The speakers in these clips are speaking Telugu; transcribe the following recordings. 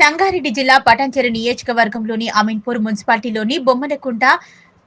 సంగారెడ్డి జిల్లా పటాన్చెరు నియోజకవర్గంలోని అమీన్పూర్ మున్సిపాలిటీలోని బొమ్మనకుంట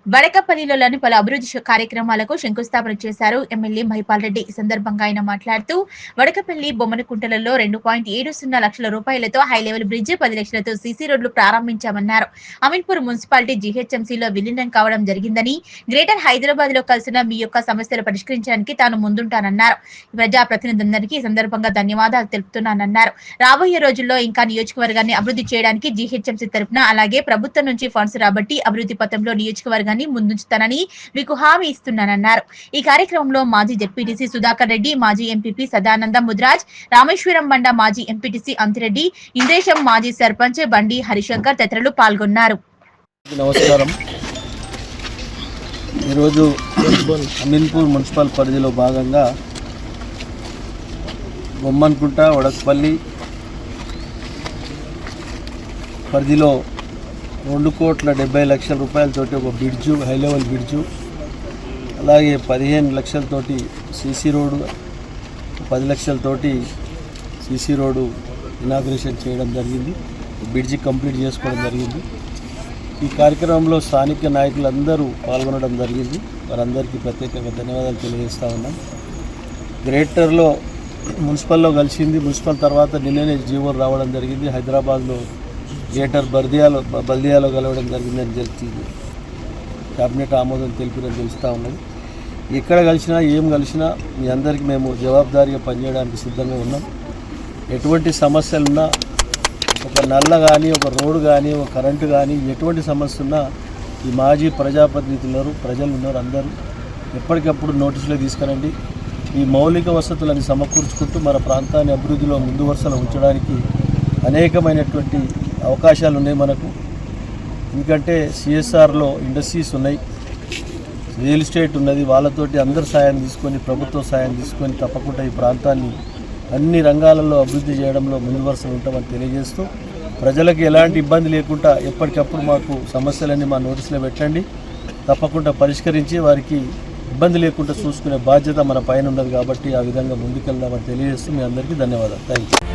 వడకపల్లిలోని పలు అభివృద్ధి కార్యక్రమాలకు శంకుస్థాపన చేశారు ఎమ్మెల్యే మహిపాల్ రెడ్డి. ఈ సందర్భంగా ఆయన మాట్లాడుతూ వడకపల్లి బొమ్మనకుంటలలో 2.70 లక్షల రూపాయలతో హై లెవెల్ బ్రిడ్జ్, 10 లక్షలతో సీసీ రోడ్లు ప్రారంభించామన్నారు. అమీన్పూర్ మున్సిపాలిటీ జీహెచ్ఎంసీలో విలీనం కావడం జరిగిందని, గ్రేటర్ హైదరాబాద్ లో కలిసిన మీ యొక్క సమస్యలు పరిష్కరించడానికి తాను ముందుంటానన్నారు. ప్రజాప్రతినిధులందరికీ ఈ సందర్భంగా ధన్యవాదాలు తెలుపుతున్నానన్నారు. రాబోయే రోజుల్లో ఇంకా నియోజకవర్గాన్ని అభివృద్ధి చేయడానికి జీహెచ్ఎంసీ తరఫున అలాగే ప్రభుత్వం నుంచి ఫండ్స్ రాబట్టి అభివృద్ధి పథంలో నియోజకవర్గాన్ని ముందుంచుతానని మీకు హామీ ఇస్తున్నానన్నారు. ఈ కార్యక్రమంలో మాజీ జెడ్పీటీసీ సుధాకర్ రెడ్డి, మాజీ ఎంపీపీ సదానంద ముద్రాజ్, రామేశ్వరం బండ మాజీ ఎంపీటీసీ అంతిరెడ్డి, ఇంద్రేశం మాజీ సర్పంచ్ బండి హరిశంకర్ తదితరులు పాల్గొన్నారు. నమస్కారం. ఈరోజు అమీన్పూర్ మున్సిపల్ పరిధిలో భాగంగా బొమ్మన్కుంట వడకపల్లి పరిధిలో 2,70 రూపాయలతోటి ఒక బ్రిడ్జు, హై లెవెల్ బ్రిడ్జు, అలాగే 15 లక్షలతోటి సీసీ రోడ్డు, 10 లక్షలతోటి సీసీ రోడ్డు ఇనాగ్రేషన్ చేయడం జరిగింది. బ్రిడ్జి కంప్లీట్ చేసుకోవడం జరిగింది. ఈ కార్యక్రమంలో స్థానిక నాయకులందరూ పాల్గొనడం జరిగింది. వారందరికీ ప్రత్యేకంగా ధన్యవాదాలు తెలియజేస్తూ ఉన్నాం. గ్రేటర్లో మున్సిపల్లో కలిసింది. మున్సిపల్ తర్వాత నిన్ననే జీవోలు రావడం జరిగింది. హైదరాబాద్లో గ్రేటర్ బల్దియాలో కలవడం జరిగిందని తెలిసింది. క్యాబినెట్ ఆమోదం తెలిపినని తెలుస్తూ ఉన్నది. ఎక్కడ కలిసినా ఏం కలిసినా మీ అందరికీ మేము జవాబుదారీగా పనిచేయడానికి సిద్ధంగా ఉన్నాం. ఎటువంటి సమస్యలున్నా, ఒక నల్ల కానీ, ఒక రోడ్డు కానీ, ఒక కరెంటు కానీ, ఎటువంటి సమస్య ఉన్నా ఈ మాజీ ప్రజాప్రతినిధులు ప్రజలు ఉన్నారు, అందరూ ఎప్పటికప్పుడు నోటీసులో తీసుకురండి. ఈ మౌలిక వసతులను సమకూర్చుకుంటూ మన ప్రాంతాన్ని అభివృద్ధిలో ముందు వరుసలో ఉంచడానికి అనేకమైనటువంటి అవకాశాలు ఉన్నాయి మనకు. ఎందుకంటే సిఎస్ఆర్లో ఇండస్ట్రీస్ ఉన్నాయి, రియల్ ఎస్టేట్ ఉన్నది. వాళ్ళతోటి అందరు సాయం తీసుకొని, ప్రభుత్వ సాయం తీసుకొని తప్పకుండా ఈ ప్రాంతాన్ని అన్ని రంగాలలో అభివృద్ధి చేయడంలో ముందు వరుసలో ఉంటామని తెలియజేస్తూ, ప్రజలకు ఎలాంటి ఇబ్బంది లేకుండా ఎప్పటికప్పుడు మాకు సమస్యలన్నీ మా నోటీసులో పెట్టండి. తప్పకుండా పరిష్కరించి వారికి ఇబ్బంది లేకుండా చూసుకునే బాధ్యత మన పైన ఉన్నది. కాబట్టి ఆ విధంగా ముందుకెళ్దామని తెలియజేస్తూ మీ అందరికీ ధన్యవాదాలు. Thank you.